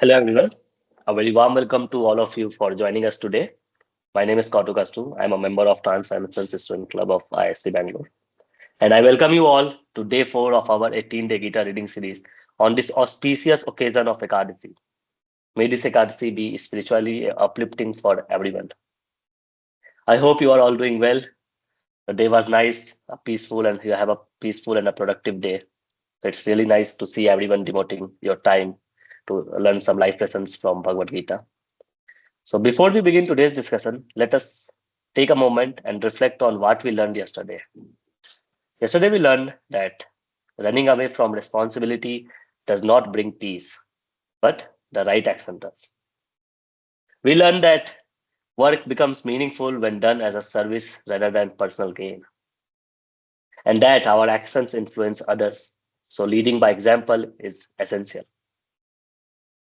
Hello, everyone. A very warm welcome to all of you for joining us today. My name is Kautu Kastu. I'm a member of Transcendental Student Club of ISC Bangalore. And I welcome you all to day 4 of our 18-day Gita reading series on this auspicious occasion of Ekadasi. May this Ekadasi be spiritually uplifting for everyone. I hope you are all doing well. The day was nice, peaceful, and you have a peaceful and a productive day. So it's really nice to see everyone devoting your time to learn some life lessons from Bhagavad Gita. So before we begin today's discussion, let us take a moment and reflect on what we learned yesterday. Yesterday, we learned that running away from responsibility does not bring peace, but the right action does. We learned that work becomes meaningful when done as a service rather than personal gain, and that our actions influence others. So, leading by example is essential.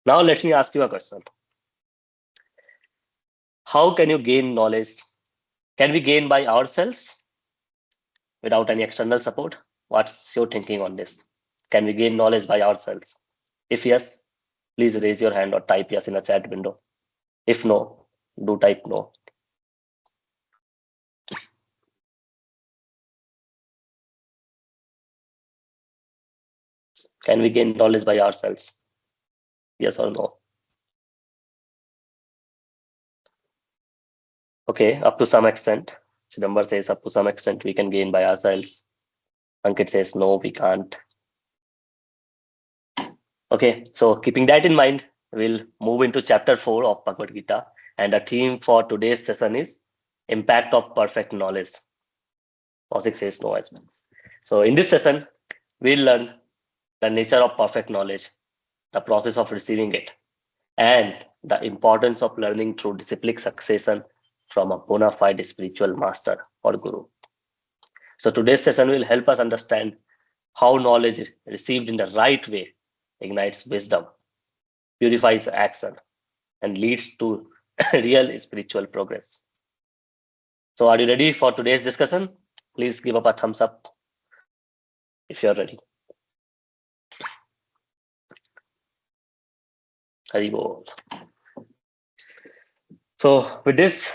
Now, let me ask you a question. How can you gain knowledge? Can we gain by ourselves without any external support? What's your thinking on this? Can we gain knowledge by ourselves? If yes, please raise your hand or type yes in a chat window. If no, do type no. Can we gain knowledge by ourselves? Yes or no? Okay, up to some extent. Chidambar says up to some extent we can gain by ourselves. Ankit says no, we can't. Okay, so keeping that in mind, we'll move into chapter 4 of Bhagavad Gita. And the theme for today's session is impact of perfect knowledge. Kaushik says no as well. So in this session, we'll learn the nature of perfect knowledge, the process of receiving it, and the importance of learning through disciplic succession from a bona fide spiritual master or guru. So today's session will help us understand how knowledge received in the right way ignites wisdom, purifies action, and leads to real spiritual progress. So are you ready for today's discussion? Please give up a thumbs up if you're ready. Hari bol. So with this,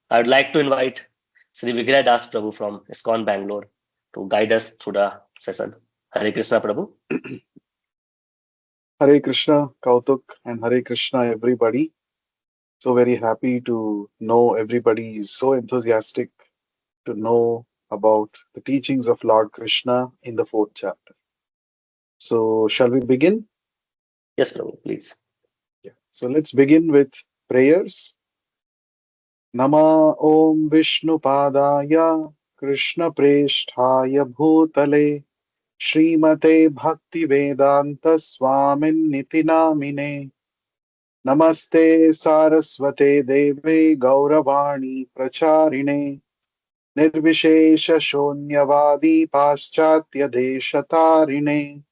I would like to invite Sri Vigraha Das Prabhu from ISKCON Bangalore to guide us through the session. Hare Krishna Prabhu. Hare Krishna, Kautuk, and Hare Krishna, everybody. So very happy to know everybody is so enthusiastic to know about the teachings of Lord Krishna in the fourth chapter. So, shall we begin? Yes, Prabhu, please. Yeah. So, let's begin with prayers. Nama Om Vishnu Padaya Krishna Preshthaya Bhutale Srimate Bhakti Vedanta Swamin Niti Namine Namaste Saraswate Deve Gauravani Pracharine Nirvishesha Shoonyavadi Paschatya Deshatarine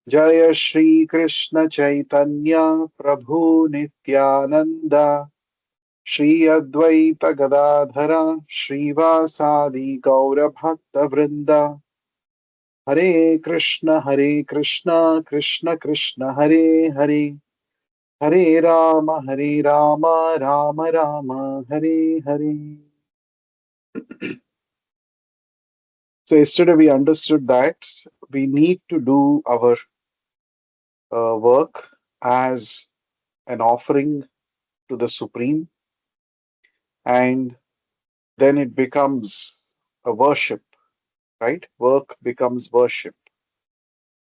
Jaya Shri Krishna Chaitanya Prabhu Nityananda Shri Advaita Gadadhara Srivasadi Gaura Bhakta Vrinda Hare Krishna Krishna Krishna Hare Hare Hare Rama, Rama Rama, Hare Hare. So yesterday we understood that we need to do our work as an offering to the Supreme, and then it becomes a worship, right? Work becomes worship.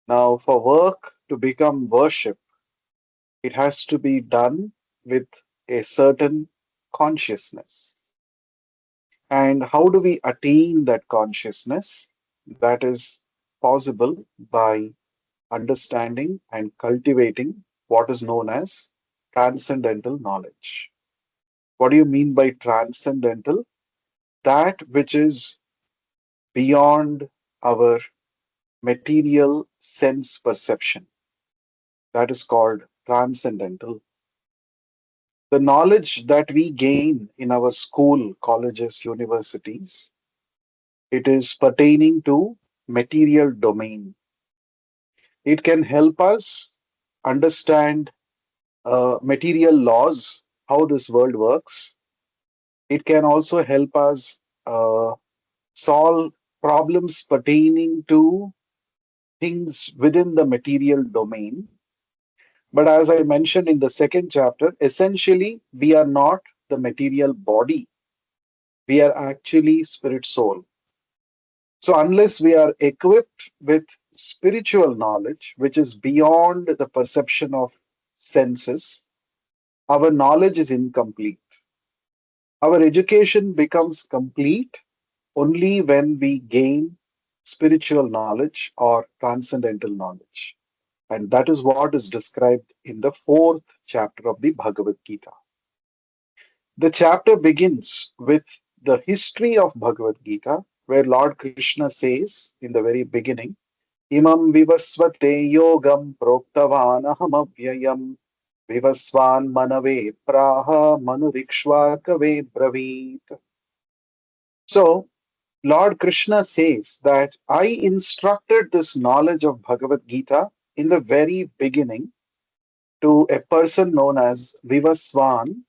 Now, for work to become worship, it has to be done with a certain consciousness. And how do we attain that consciousness? That is possible by understanding and cultivating what is known as transcendental knowledge. What do you mean by transcendental? That which is beyond our material sense perception. That is called transcendental. The knowledge that we gain in our school, colleges, universities, it is pertaining to material domain. It can help us understand material laws, how this world works. It can also help us solve problems pertaining to things within the material domain. But as I mentioned in the second chapter, essentially, we are not the material body. We are actually spirit soul. So, unless we are equipped with spiritual knowledge, which is beyond the perception of senses, our knowledge is incomplete. Our education becomes complete only when we gain spiritual knowledge or transcendental knowledge. And that is what is described in the fourth chapter of the Bhagavad Gita. The chapter begins with the history of Bhagavad Gita, where Lord Krishna says in the very beginning, Imam vivasvate yogam proktavan aham avyayam vivasvan manave praha manurikshvakave bravit. So, Lord Krishna says that I instructed this knowledge of Bhagavad Gita in the very beginning to a person known as Vivaswan,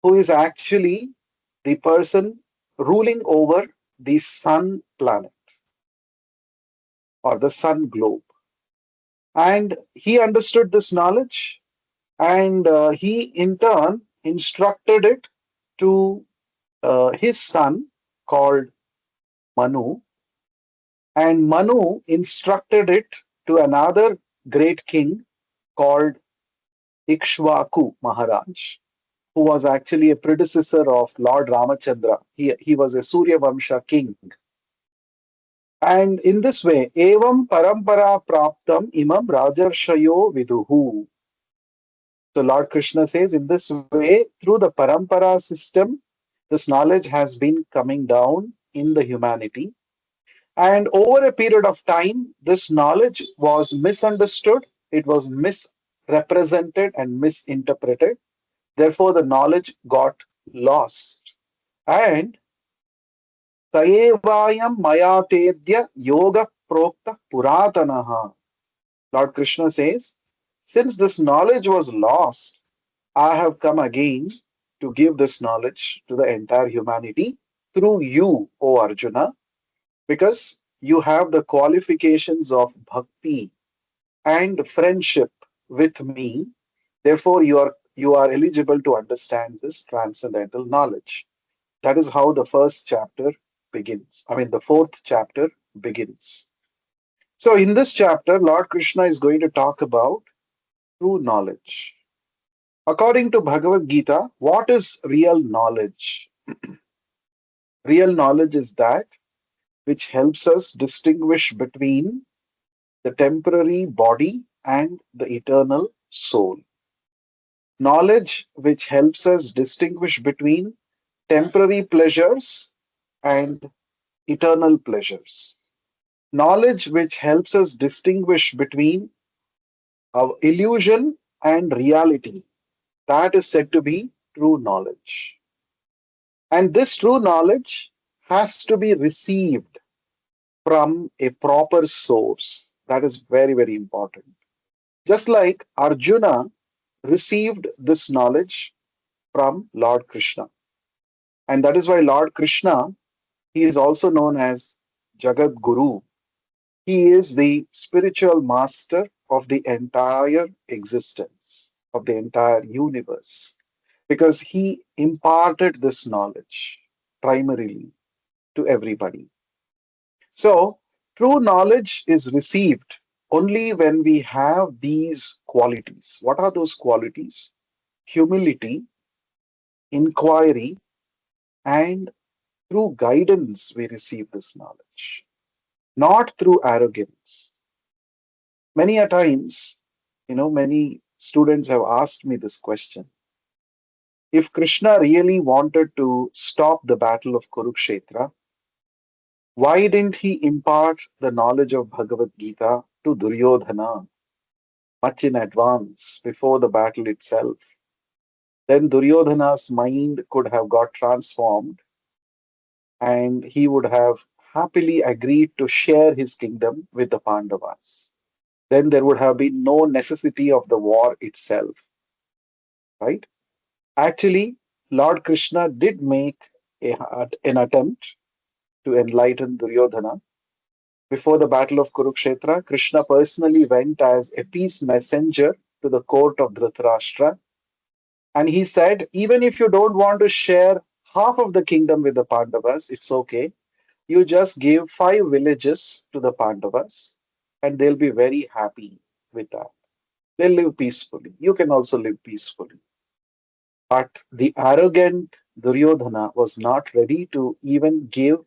who is actually the person ruling over the sun planet or the sun globe. And he understood this knowledge and he in turn instructed it to his son called Manu, and Manu instructed it to another great king called Ikshvaku Maharaj, who was actually a predecessor of Lord Ramachandra. He was a Surya Vamsha king. And in this way, evam parampara praptam imam rajarshayo viduhu. So Lord Krishna says, in this way, through the parampara system, this knowledge has been coming down in the humanity. And over a period of time, this knowledge was misunderstood, it was misrepresented and misinterpreted. Therefore, the knowledge got lost. And Saevayam Mayatedya Yoga Prokta Puratanaha. Lord Krishna says, since this knowledge was lost, I have come again to give this knowledge to the entire humanity through you, O Arjuna, because you have the qualifications of bhakti and friendship with me. Therefore, you are eligible to understand this transcendental knowledge. That is how the first chapter begins. I mean, the fourth chapter begins. So, in this chapter, Lord Krishna is going to talk about true knowledge. According to Bhagavad Gita, what is real knowledge? Real knowledge is that which helps us distinguish between the temporary body and the eternal soul. Knowledge which helps us distinguish between temporary pleasures and eternal pleasures. Knowledge which helps us distinguish between our illusion and reality. That is said to be true knowledge. And this true knowledge has to be received from a proper source. That is very, very important. Just like Arjuna received this knowledge from Lord Krishna. And that is why Lord Krishna, he is also known as Jagat Guru. He is the spiritual master of the entire existence, of the entire universe, because he imparted this knowledge primarily to everybody. So, true knowledge is received only when we have these qualities. What are those qualities? Humility, inquiry, and through guidance we receive this knowledge, not through arrogance. Many a times, many students have asked me this question. If Krishna really wanted to stop the battle of Kurukshetra, why didn't he impart the knowledge of Bhagavad Gita to Duryodhana much in advance before the battle itself? Then Duryodhana's mind could have got transformed and he would have happily agreed to share his kingdom with the Pandavas. Then there would have been no necessity of the war itself. right? Actually, Lord Krishna did make an attempt to enlighten Duryodhana. Before the battle of Kurukshetra, Krishna personally went as a peace messenger to the court of Dhritarashtra, and he said, even if you don't want to share half of the kingdom with the Pandavas, it's okay. You just give 5 villages to the Pandavas, and they'll be very happy with that. They'll live peacefully. You can also live peacefully. But the arrogant Duryodhana was not ready to even give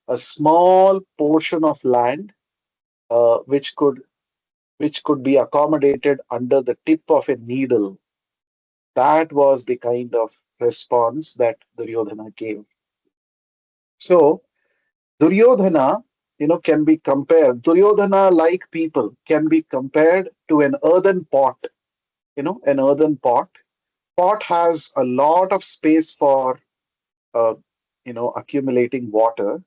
a small portion of land, which could be accommodated under the tip of a needle. That was the kind of response that Duryodhana gave. So Duryodhana, can be compared. Duryodhana, like people, can be compared to an earthen pot. An earthen pot. Pot has a lot of space for, uh, accumulating water,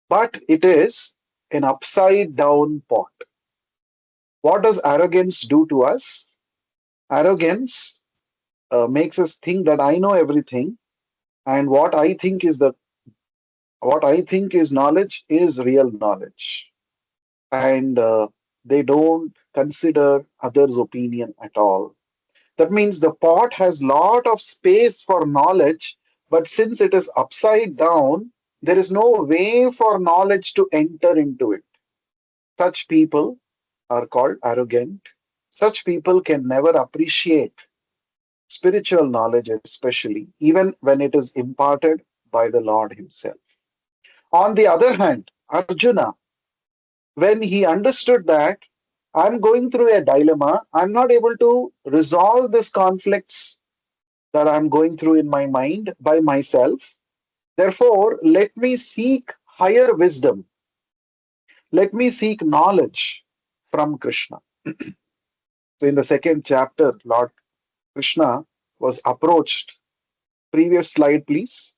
but it is an upside down pot. What does arrogance do to us? Arrogance makes us think that I know everything, and what I think is knowledge is real knowledge, and they don't consider others' opinion at all. That means the pot has lot of space for knowledge, but since it is upside down, there is no way for knowledge to enter into it. Such people are called arrogant. Such people can never appreciate spiritual knowledge, especially even when it is imparted by the Lord Himself. On the other hand, Arjuna, when he understood that I'm going through a dilemma, I'm not able to resolve these conflicts that I'm going through in my mind by myself. Therefore, let me seek higher wisdom. Let me seek knowledge from Krishna. So, in the second chapter, Lord Krishna was approached. Previous slide, please.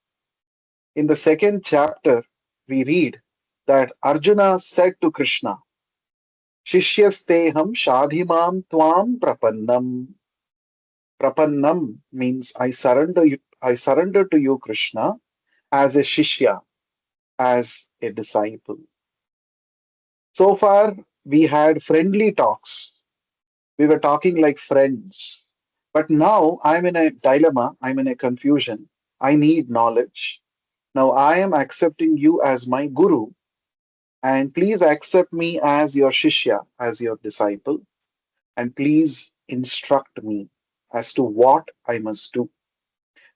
In the second chapter, we read that Arjuna said to Krishna, Shishyasteham shadhimam tvam prapannam. Prapannam means I surrender to you, Krishna, as a shishya, as a disciple. So far, we had friendly talks. We were talking like friends. But now I'm in a dilemma, I'm in a confusion. I need knowledge. Now I am accepting you as my guru, and please accept me as your shishya, as your disciple, and please instruct me as to what I must do.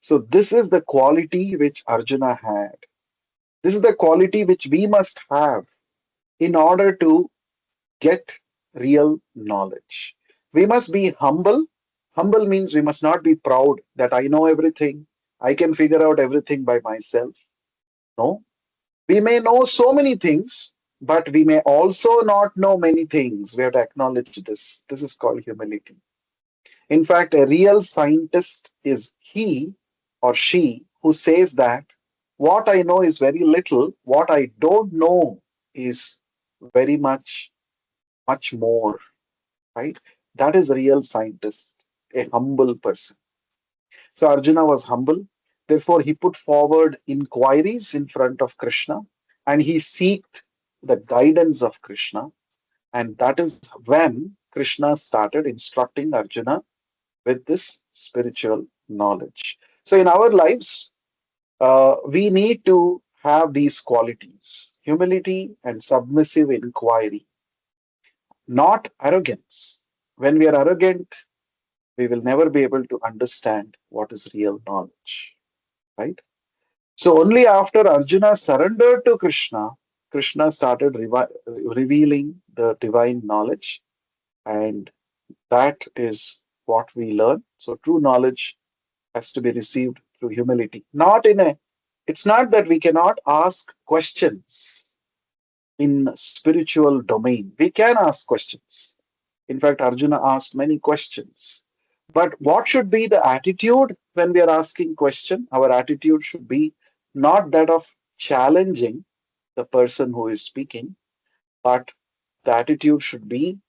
So, this is the quality which Arjuna had. This is the quality which we must have in order to get real knowledge. We must be humble. Humble means we must not be proud that I know everything, I can figure out everything by myself. No, we may know so many things, but we may also not know many things. We have to acknowledge this. This is called humility. In fact, a real scientist is he or she who says that what I know is very little, what I don't know is very much, much more, right? That is a real scientist, a humble person. So Arjuna was humble. Therefore, he put forward inquiries in front of Krishna, and he sought the guidance of Krishna. And that is when Krishna started instructing Arjuna with this spiritual knowledge. So, in our lives, we need to have these qualities: humility and submissive inquiry, not arrogance. When we are arrogant, we will never be able to understand what is real knowledge, right? So, only after Arjuna surrendered to Krishna, Krishna started revealing the divine knowledge, and that is what we learn. So, true knowledge has to be received through humility. It's not that we cannot ask questions in spiritual domain. We can ask questions. In fact, Arjuna asked many questions. But what should be the attitude when we are asking question? Our attitude should be not that of challenging the person who is speaking, but the attitude should be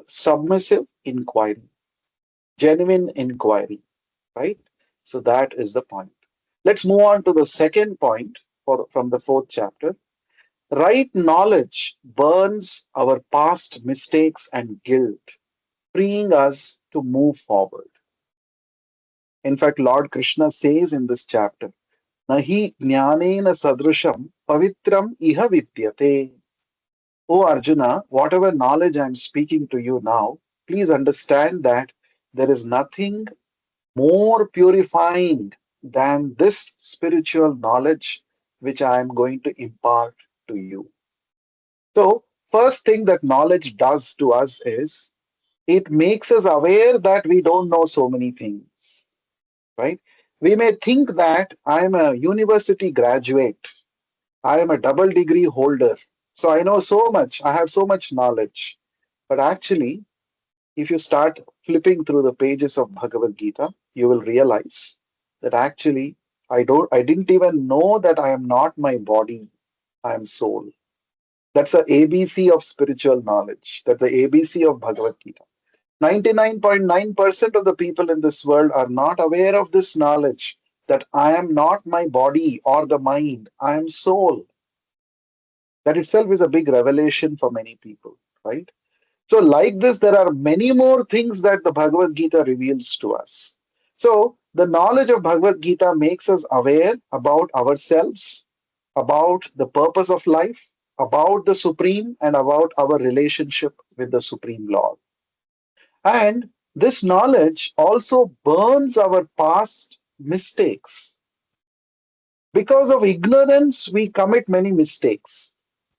submissive inquiry, genuine inquiry. right? So that is the point. Let's move on to the second point from the fourth chapter. Right knowledge burns our past mistakes and guilt, freeing us to move forward. In fact, Lord Krishna says in this chapter, Nahi jnanena sadrusham pavitram iha vidyate. O Arjuna, whatever knowledge I am speaking to you now, please understand that there is nothing more purifying than this spiritual knowledge which I am going to impart to you. So, first thing that knowledge does to us is it makes us aware that we don't know so many things, right? We may think that I am a university graduate, I am a double degree holder, so I know so much, I have so much knowledge. But actually, if you start flipping through the pages of Bhagavad Gita, you will realize that actually I didn't even know that I am not my body, I am soul. That's the ABC of spiritual knowledge. That's the ABC of Bhagavad Gita. 99.9% of the people in this world are not aware of this knowledge that I am not my body or the mind, I am soul. That itself is a big revelation for many people, right? So, like this, there are many more things that the Bhagavad Gita reveals to us. So, the knowledge of Bhagavad Gita makes us aware about ourselves, about the purpose of life, about the Supreme, and about our relationship with the Supreme Lord. And this knowledge also burns our past mistakes. Because of ignorance, we commit many mistakes,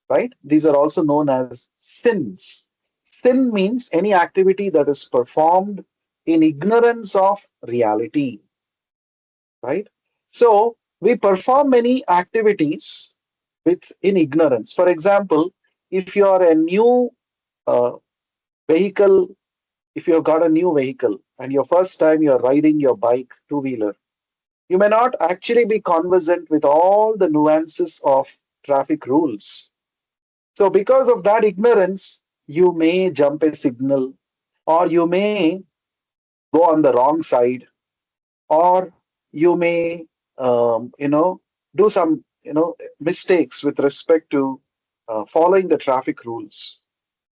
right? These are also known as sins. Sin means any activity that is performed in ignorance of reality, right? So we perform many activities with in ignorance. For example, if you are a new uh, vehicle, if you have got a new vehicle and your first time you're riding your bike, two-wheeler, you may not actually be conversant with all the nuances of traffic rules. So, because of that ignorance, you may jump a signal, or you may go on the wrong side, or you may, do some, mistakes with respect to following the traffic rules,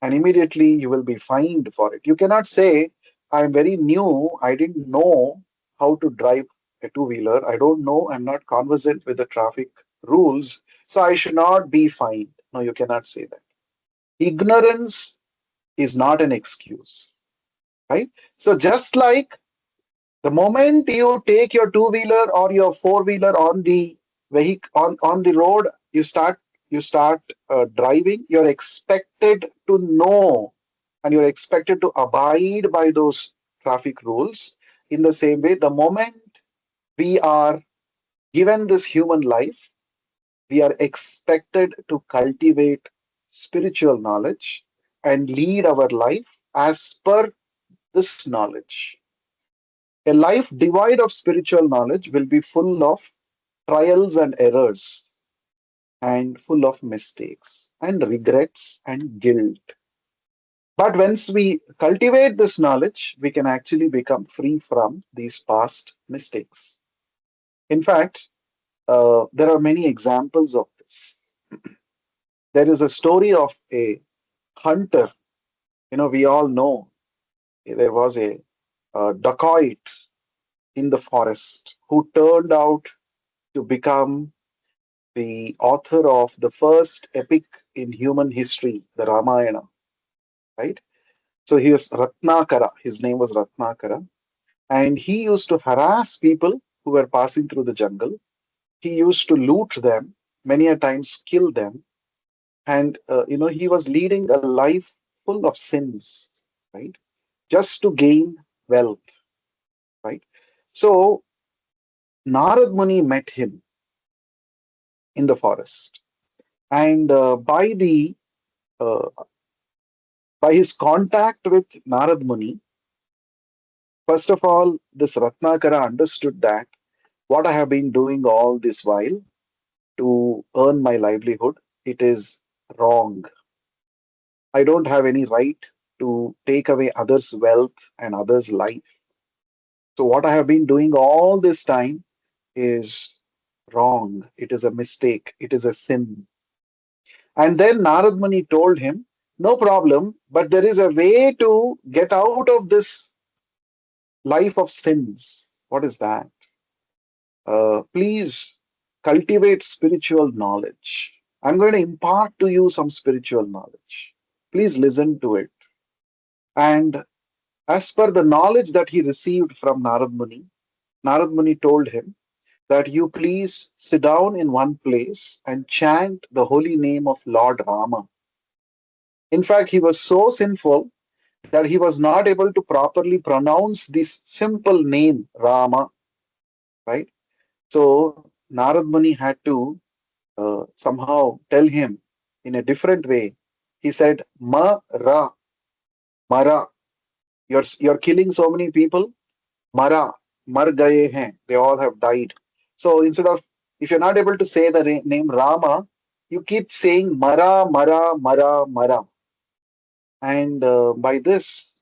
and immediately you will be fined for it. You cannot say, "I'm very new. I didn't know how to drive a two-wheeler. I don't know. I'm not conversant with the traffic rules, so I should not be fined." No, you cannot say that. Ignorance is not an excuse, right? So just like the moment you take your two-wheeler or your four-wheeler on the vehicle on the road, you start driving, you're expected to know and you're expected to abide by those traffic rules. In the same way, the moment we are given this human life, we are expected to cultivate spiritual knowledge and lead our life as per this knowledge. A life devoid of spiritual knowledge will be full of trials and errors and full of mistakes and regrets and guilt. But once we cultivate this knowledge, we can actually become free from these past mistakes. In fact, there are many examples of this. There is a story of a hunter. We all know there was a dacoit in the forest who turned out to become the author of the first epic in human history, the Ramayana, right? So he was Ratnakara. His name was Ratnakara. And he used to harass people who were passing through the jungle. He used to loot them, many a times kill them. And, he was leading a life full of sins, right? Just to gain wealth, right? So Narad Muni met him in the forest. And uh, by his contact with Narad Muni, first of all, this Ratnakara understood that what I have been doing all this while to earn my livelihood, it is wrong. I don't have any right to take away others' wealth and others' life. So what I have been doing all this time is wrong. It is a mistake. It is a sin. And then Narad Muni told him, no problem, but there is a way to get out of this life of sins. What is that? Please cultivate spiritual knowledge. I'm going to impart to you some spiritual knowledge. Please listen to it. And as per the knowledge that he received from Narad Muni told him that you please sit down in one place and chant the holy name of Lord Rama. In fact, he was so sinful that he was not able to properly pronounce this simple name, Rama, right? So Narad Muni had to somehow tell him in a different way. He said, Ra, Mara, you're killing so many people. Mara, Mar gaye hain. They all have died. So instead of, if you're not able to say the name Rama, you keep saying Mara, Mara, Mara, Mara. And by this,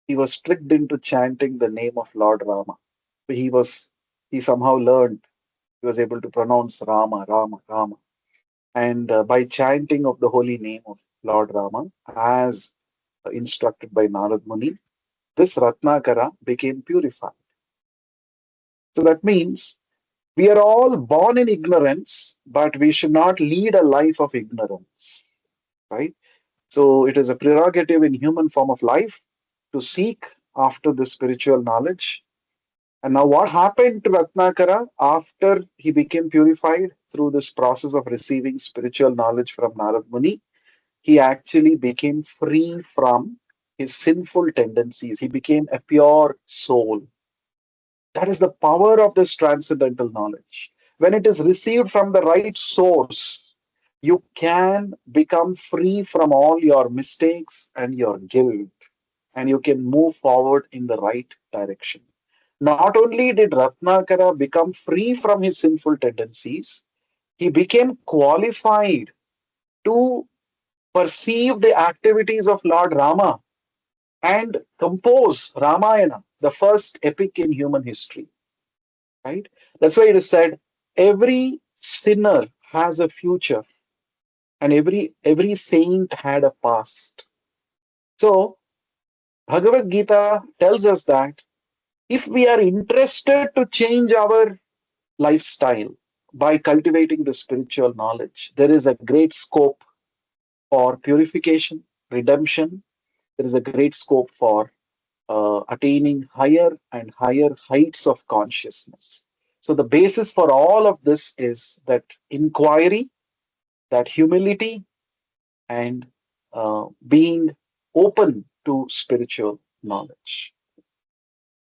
he was tricked into chanting the name of Lord Rama. So he somehow learned, he was able to pronounce Rama, Rama, Rama. And by chanting of the holy name of Lord Rama, as instructed by Narad Muni, this Ratnakara became purified. So that means we are all born in ignorance, but we should not lead a life of ignorance, right? So it is a prerogative in human form of life to seek after the spiritual knowledge. And now, what happened to Ratnakara after he became purified through this process of receiving spiritual knowledge from Narad Muni? He actually became free from his sinful tendencies. He became a pure soul. That is the power of this transcendental knowledge. When it is received from the right source, you can become free from all your mistakes and your guilt, and you can move forward in the right direction. Not only did Ratnakara become free from his sinful tendencies, he became qualified to perceive the activities of Lord Rama and compose Ramayana, the first epic in human history. Right? That's why it is said every sinner has a future and every saint had a past. So Bhagavad Gita tells us that if we are interested to change our lifestyle by cultivating the spiritual knowledge, there is a great scope for purification, redemption. There is a great scope for attaining higher and higher heights of consciousness. So, the basis for all of this is that inquiry, that humility, and being open to spiritual knowledge.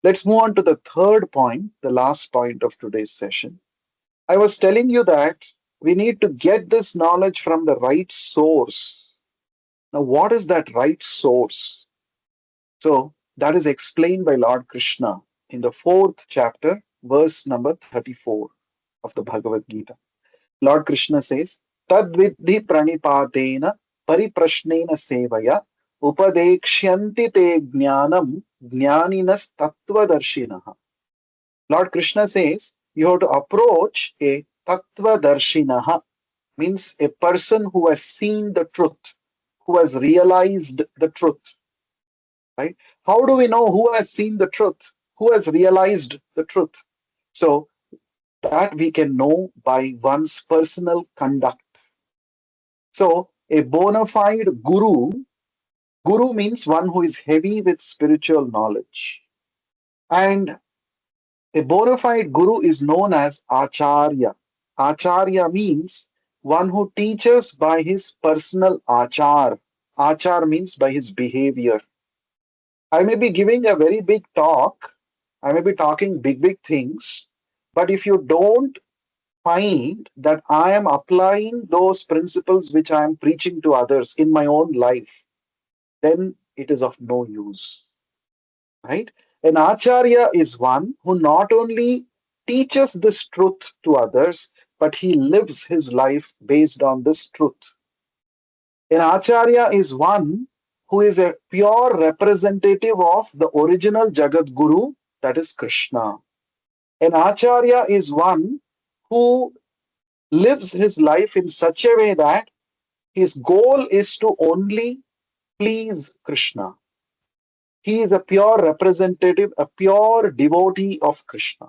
Let's move on to the third point, the last point of today's session. I was telling you that we need to get this knowledge from the right source. Now, what is that right source? So, that is explained by Lord Krishna in the fourth chapter, verse number 34 of the Bhagavad Gita. Lord Krishna says, Tadvidhi pranipatena pariprashnena sevaya upadekshyanti te jnanam jnaninas tattvadarshinah. Lord Krishna says, you have to approach a tattvadarshinah, means a person who has seen the truth, who has realized the truth. Right? How do we know who has seen the truth? Who has realized the truth? So that we can know by one's personal conduct. So a bona fide guru means one who is heavy with spiritual knowledge. And a bona fide guru is known as acharya. Acharya means one who teaches by his personal achar. Achar means by his behavior. I may be giving a very big talk, I may be talking big things, but if you don't find that I am applying those principles which I am preaching to others in my own life, then it is of no use. Right? An acharya is one who not only teaches this truth to others, but he lives his life based on this truth. An acharya is one who is a pure representative of the original Jagat Guru that is Krishna. An Acharya is one who lives his life in such a way that his goal is to only please Krishna. He is a pure representative, a pure devotee of Krishna.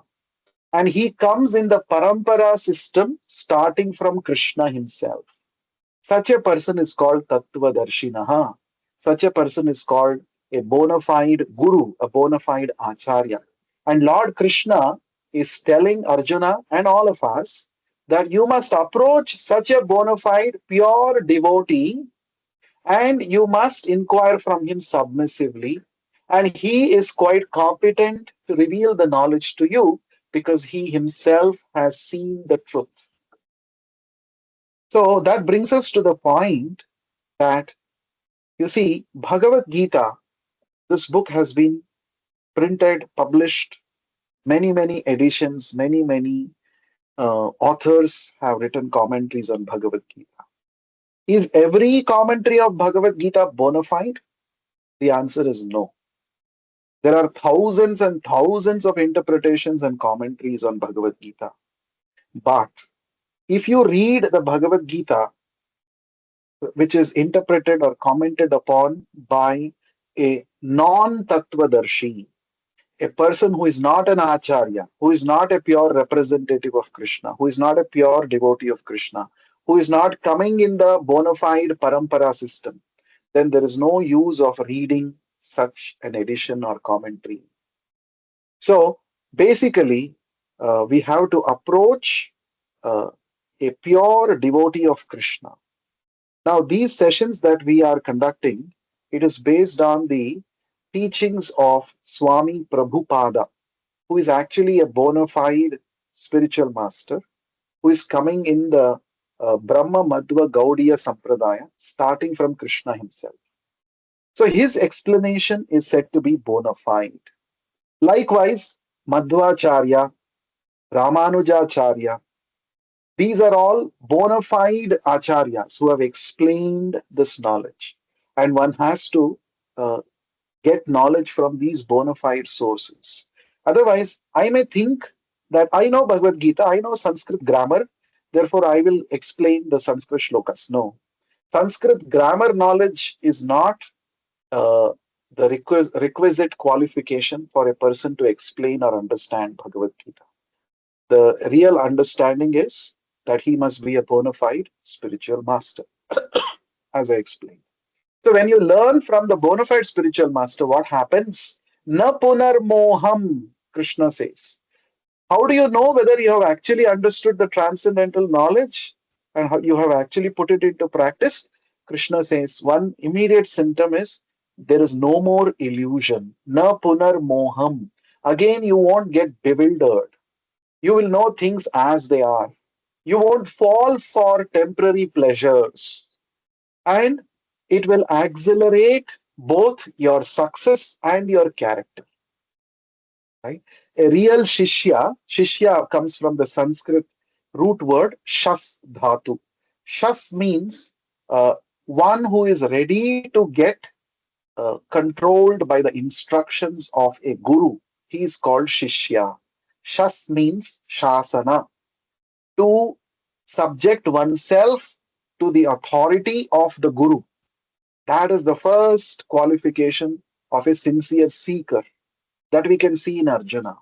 And he comes in the parampara system starting from Krishna himself. Such a person is called Tattvadarshinaha. Such a person is called a bona fide guru, a bona fide acharya. And Lord Krishna is telling Arjuna and all of us that you must approach such a bona fide, pure devotee and you must inquire from him submissively. And he is quite competent to reveal the knowledge to you because he himself has seen the truth. So that brings us to the point that, you see, Bhagavad Gita, this book has been printed, published, many editions, many authors have written commentaries on Bhagavad Gita. Is every commentary of Bhagavad Gita bona fide? The answer is no. There are thousands and thousands of interpretations and commentaries on Bhagavad Gita. But if you read the Bhagavad Gita, which is interpreted or commented upon by a non-Tattvadarshi, a person who is not an Acharya, who is not a pure representative of Krishna, who is not a pure devotee of Krishna, who is not coming in the bona fide parampara system, then there is no use of reading such an edition or commentary. So basically, we have to approach a pure devotee of Krishna. Now, these sessions that we are conducting, it is based on the teachings of Swami Prabhupada, who is actually a bona fide spiritual master, who is coming in the Brahma Madhva Gaudiya Sampradaya, starting from Krishna himself. So his explanation is said to be bona fide. Likewise, Madhvacharya, Ramanujacharya, these are all bona fide acharyas who have explained this knowledge. And one has to get knowledge from these bona fide sources. Otherwise, I may think that I know Bhagavad Gita, I know Sanskrit grammar, therefore I will explain the Sanskrit shlokas. No. Sanskrit grammar knowledge is not the requisite qualification for a person to explain or understand Bhagavad Gita. The real understanding is that he must be a bona fide spiritual master, as I explained. So when you learn from the bona fide spiritual master, what happens? Na punar moham, Krishna says. How do you know whether you have actually understood the transcendental knowledge and how you have actually put it into practice? Krishna says one immediate symptom is there is no more illusion. Na punar moham. Again, you won't get bewildered. You will know things as they are. You won't fall for temporary pleasures. And it will accelerate both your success and your character. Right? A real shishya comes from the Sanskrit root word shas dhatu. Shas means one who is ready to get controlled by the instructions of a guru. He is called shishya. Shas means shasana, to subject oneself to the authority of the guru. That is the first qualification of a sincere seeker that we can see in Arjuna.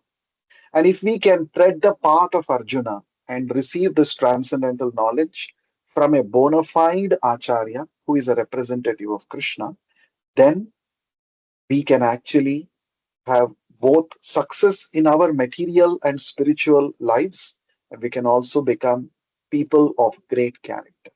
And if we can tread the path of Arjuna and receive this transcendental knowledge from a bona fide acharya who is a representative of Krishna, then we can actually have both success in our material and spiritual lives, and we can also become people of great character.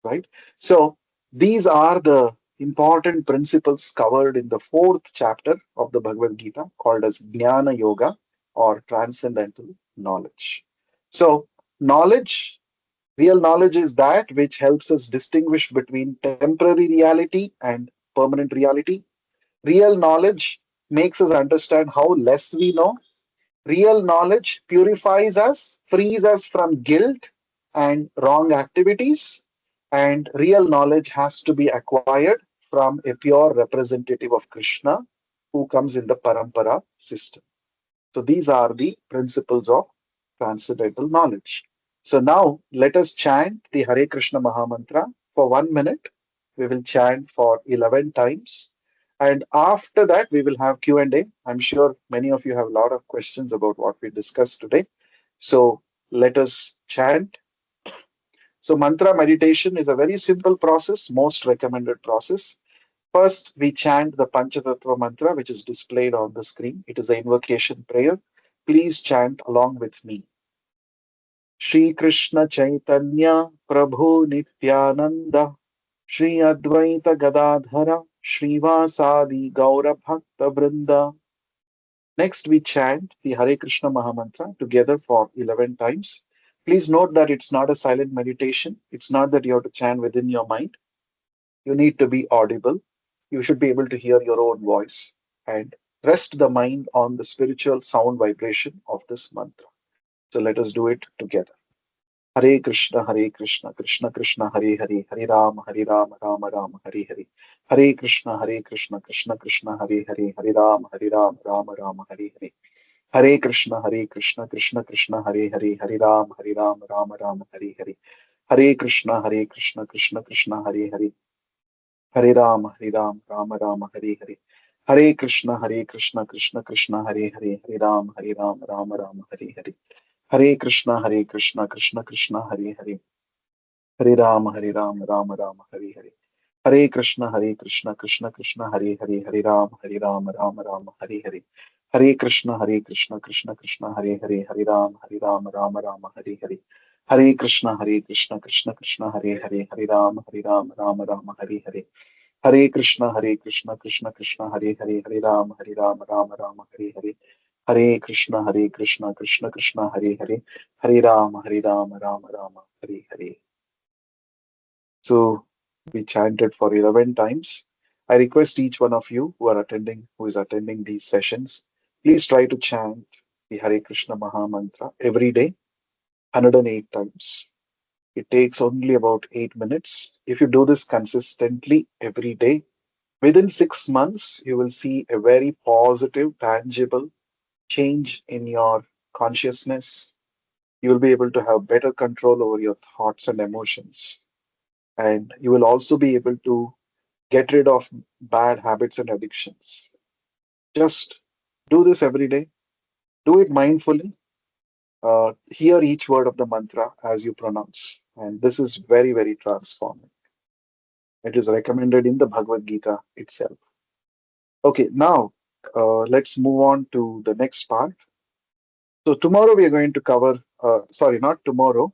Right? So these are the important principles covered in the 4th chapter of the Bhagavad Gita, called as Jnana Yoga or transcendental knowledge. So knowledge, real knowledge is that which helps us distinguish between temporary reality and permanent reality. Real knowledge makes us understand how less we know. Real knowledge purifies us, frees us from guilt and wrong activities. And real knowledge has to be acquired from a pure representative of Krishna who comes in the parampara system. So these are the principles of transcendental knowledge. So now let us chant the Hare Krishna Mahamantra for 1 minute. We will chant for 11 times. And after that, we will have Q&A. I'm sure many of you have a lot of questions about what we discussed today. So let us chant. So mantra meditation is a very simple process, most recommended process. First, we chant the Panchatattva mantra, which is displayed on the screen. It is an invocation prayer. Please chant along with me. Sri Krishna Chaitanya Prabhu Nityananda Shri Advaita Gadadhara Srivasadi Gaura Bhakta Vrinda. Next, we chant the Hare Krishna Mahamantra together for 11 times. Please note that it's not a silent meditation. It's not that you have to chant within your mind. You need to be audible. You should be able to hear your own voice and rest the mind on the spiritual sound vibration of this mantra. So let us do it together. Hare Krishna, Hare Krishna, Krishna Krishna, Hare Hare, Hare Rama, Hare Rama, Rama Rama, Hare Hare. Hare Krishna, Hare Krishna, Krishna Krishna, Hare Hare, Hare Rama, Hare Rama, Rama Rama, Hare Hare. Hare Krishna, Hare Krishna, Krishna Krishna, Hare Hare, Hare Rama, Hare Rama, Rama Rama, Hare Hare. Hare Krishna, Hare Krishna, Krishna Krishna, Hare Hare. Hare Rama, Hare Rama, Rama Rama, Hare Hare. Hare Krishna, Hare Krishna, Krishna Krishna, Hare Hare, Hare Rama, Hare Rama, Rama Rama, Hare Hare. Hare Krishna, Hare Krishna, Krishna Krishna, Hare Hare. Hare Rama, Hare Rama, Rama Rama, Hare Hare. Hare Krishna, Hare Krishna, Krishna Krishna, Hare Hare, Hare Rama, Hare Rama, Rama Rama, Hare Hare. Hare Krishna, Hare Krishna, Krishna Krishna, Hare Hare, Hare Rama, Hare Rama, Rama Rama, Hare Hare. Hare Krishna, Hare Krishna, Krishna Krishna, Hare Hare, Hare Rama, Hare Rama, Rama Rama, Hare Hare. Hare Krishna, Hare Krishna, Krishna Krishna, Hare Hare, Hare Rama, Hare Rama, Rama Rama, Hare Hare. Hare Krishna, Hare Krishna, Krishna Krishna, Hare Hare, Hare Rama, Hare Rama, Rama Rama, Hare Hare. So we chanted for 11 times. I request each one of you who is attending these sessions, please try to chant the Hare Krishna Maha Mantra every day, 108 times. It takes only about 8 minutes. If you do this consistently every day, within 6 months, you will see a very positive, tangible change in your consciousness. You will be able to have better control over your thoughts and emotions. And you will also be able to get rid of bad habits and addictions. Just do this every day. Do it mindfully. Hear each word of the mantra as you pronounce. And this is very, very transforming. It is recommended in the Bhagavad Gita itself. Okay, now let's move on to the next part. So, tomorrow we are going to cover, sorry, not tomorrow.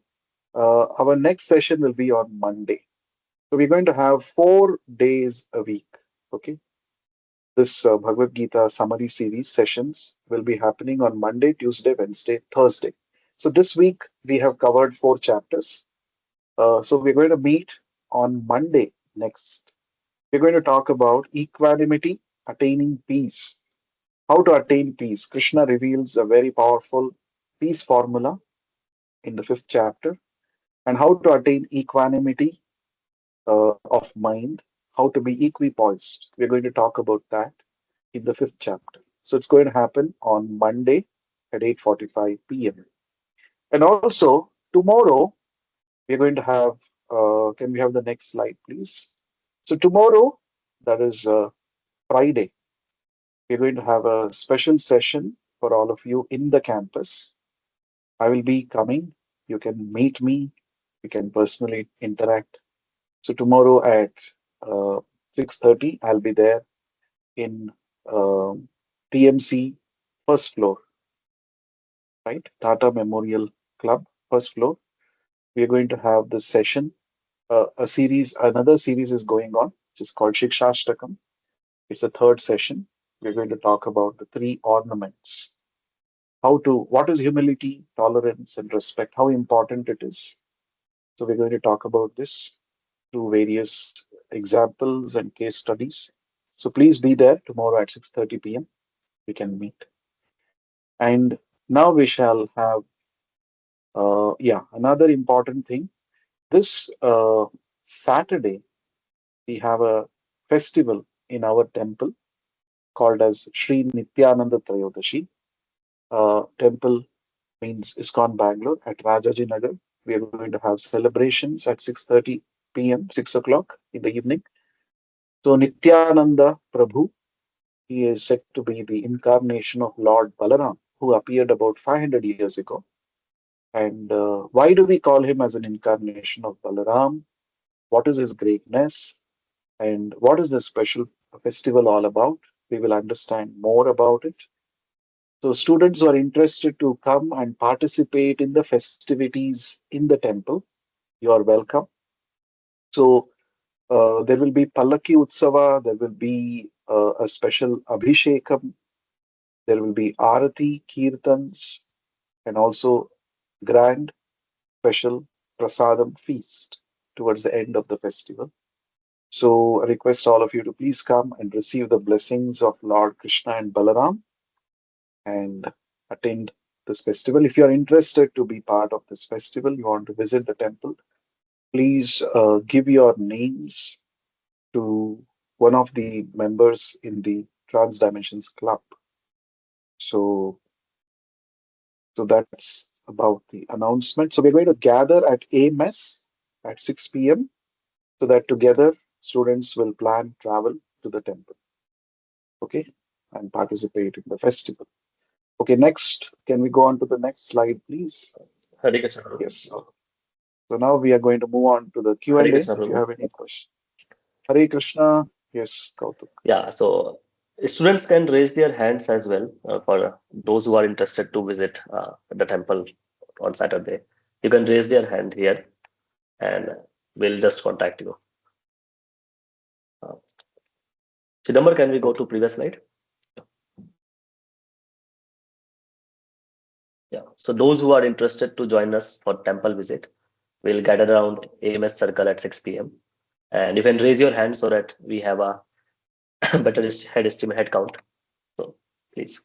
Our next session will be on Monday. So, we're going to have 4 days a week. Okay. This Bhagavad Gita summary series sessions will be happening on Monday, Tuesday, Wednesday, Thursday. So this week we have covered 4 chapters. So we're going to meet on Monday next. We're going to talk about equanimity, attaining peace. How to attain peace. Krishna reveals a very powerful peace formula in the 5th chapter, and how to attain equanimity of mind, how to be equipoised. We're going to talk about that in the 5th chapter. So it's going to happen on Monday at 8:45 p.m. And also tomorrow we're going to have. Can we have the next slide, please? So tomorrow, that is Friday, we're going to have a special session for all of you in the campus. I will be coming. You can meet me. We can personally interact. So tomorrow at 6:30, I'll be there in TMC first floor, right? Tata Memorial Club, first floor. We are going to have this session. Another series is going on, which is called Shikshashtakam. It's the third session. We're going to talk about the 3 ornaments. What is humility, tolerance, and respect, how important it is. So we're going to talk about this through various examples and case studies. So please be there tomorrow at 6:30 p.m. We can meet. And now we shall have, another important thing. This Saturday, we have a festival in our temple called as Sri Nityananda Trayodashi. temple means ISKCON Bangalore at Rajaji Nagar. We are going to have celebrations at 6:30 p.m., 6 o'clock in the evening. So Nityananda Prabhu, he is said to be the incarnation of Lord Balaram, who appeared about 500 years ago. And why do we call him as an incarnation of Balaram? What is his greatness? And what is this special festival all about? We will understand more about it. So, students who are interested to come and participate in the festivities in the temple, you are welcome. So, there will be Pallaki Utsava, there will be a special Abhishekam, there will be Arati, Kirtans, and also grand special Prasadam feast towards the end of the festival. So I request all of you to please come and receive the blessings of Lord Krishna and Balaram and attend this festival. If you are interested to be part of this festival, you want to visit the temple, please give your names to one of the members in the Trans Dimensions Club. So, so that's about the announcement. So we're going to gather at A mess at 6 p.m. so that together students will plan travel to the temple. Okay, and participate in the festival. Okay, next, can we go on to the next slide, please? Hare Krishna. Yes. So now we are going to move on to the Q&A. Hare Krishna, If you Prabhu. have any questions. Hare Krishna. Yes, Kautuk. Yeah, so students can raise their hands as well for those who are interested to visit the temple on Saturday. You can raise their hand here and we'll just contact you. Uh, Chidambar, can we go to previous slide? Yeah, so those who are interested to join us for temple visit, we'll gather around AMS circle at 6 p.m. And you can raise your hand so that we have a better head count. So please.